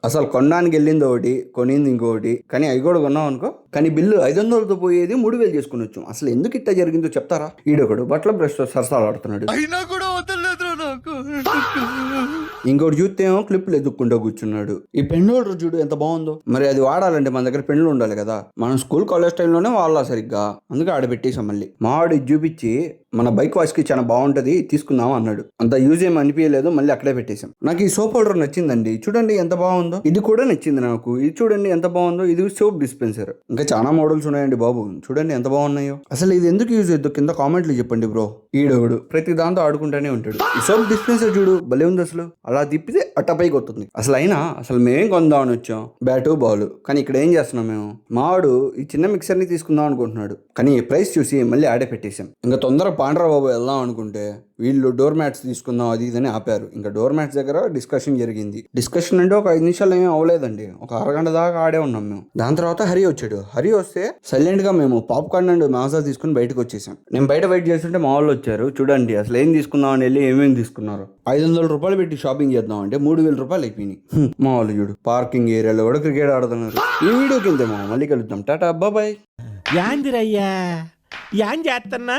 అసలు కొనడానికి వెళ్ళింది ఒకటి, కొనింది ఇంకొకటి. కానీ అవి కూడా కొన్నాం అనుకో, కానీ బిల్లు 500తో పోయేది 3000 చేసుకుని వచ్చాం. అసలు ఎందుకు ఇట్లా జరిగిందో చెప్తారా? ఈడొకడు బట్టల బ్రష్ తో సరసాలు ఆడుతున్నాడు. ఇంకోటి చూస్తే ఏమో క్లిప్లు ఎదుక్కుంటూ కూర్చున్నాడు. ఈ పెన్ హోల్డర్ చూడు ఎంత బాగుందో. మరి అది వాడాలంటే మన దగ్గర పెన్నులు ఉండాలి కదా. మనం స్కూల్ కాలేజ్ టైంలోనే వాడాలా సరిగ్గా, అందుకే ఆడ పెట్టేసాం. మళ్ళీ మావాడు ఇది చూపించి మన బైక్ వాష్ కి చాలా బాగుంటది తీసుకుందాం అన్నాడు. అంత యూజ్ ఏం అనిపించలేదు, మళ్ళీ అక్కడే పెట్టేశాం. నాకు ఈ సోప్ హోల్డర్ నచ్చిందండి, చూడండి ఎంత బాగుందో. ఇది కూడా నచ్చింది నాకు, ఇది చూడండి ఎంత బాగుందో. ఇది సోప్ డిస్పెన్సర్. ఇంకా చాలా మోడల్స్ ఉన్నాయండి బాబు, చూడండి ఎంత బాగున్నాయో. అసలు ఇది ఎందుకు యూజ్ అవుతుందో కింద కామెంట్లు చెప్పండి బ్రో. ఈడోడు ప్రతి దాంతో ఆడుకుంటూనే ఉంటాడు. ఈ సోప్ డిస్పెన్సర్ చూడు భలే ఉంది అసలు. అలా తిప్పితే అట్టపైకి వస్తుంది. అసలు మేమేం కొందామని వచ్చాం, బ్యాటు బాల్. కానీ ఇక్కడ ఏం చేస్తున్నాం మేము, మావాడు ఈ చిన్న మిక్సర్ ని తీసుకుందాం అనుకుంటున్నాడు. కానీ ప్రైస్ చూసి మళ్ళీ ఆడే పెట్టేశాం. ఇంకా తొందర పాండ్రా బాబు వెళ్దాం అనుకుంటే వీళ్ళు డోర్ మ్యాట్స్ తీసుకుందాం అది ఇదని ఆపారు. ఇంకా డోర్ మ్యాట్స్ దగ్గర డిస్కషన్ జరిగింది. డిస్కషన్ అంటే ఒక 5 నిమిషాలు ఏమీ అవ్వలేదండి, ఒక అరగంట దాకా ఆడే ఉన్నాం మేము. దాని తర్వాత హరి వచ్చాడు. హరి వస్తే సైలెంట్ గా మేము పాప్కార్న్ అండ్ మాజా తీసుకుని బయటకు వచ్చేసాం. నేను బయట వెయిట్ చేస్తుంటే మా వాళ్ళు వచ్చారు. చూడండి అసలు ఏం తీసుకుందాం అని వెళ్ళి ఏమేమి తీసుకున్నారు. 500 రూపాయలు పెట్టి షాపింగ్ చేద్దాం అంటే 3000 రూపాయలు అయిపోయినాయి. మా వాళ్ళు చూడు పార్కింగ్ ఏరియాలో కూడా క్రికెట్ ఆడుతున్నారు. ఈ వీడియోకి వెళ్తే మళ్ళీ కలుద్దాం. టాటా బాయ్. యాందిరయ్యా యాన్ చేస్తున్నా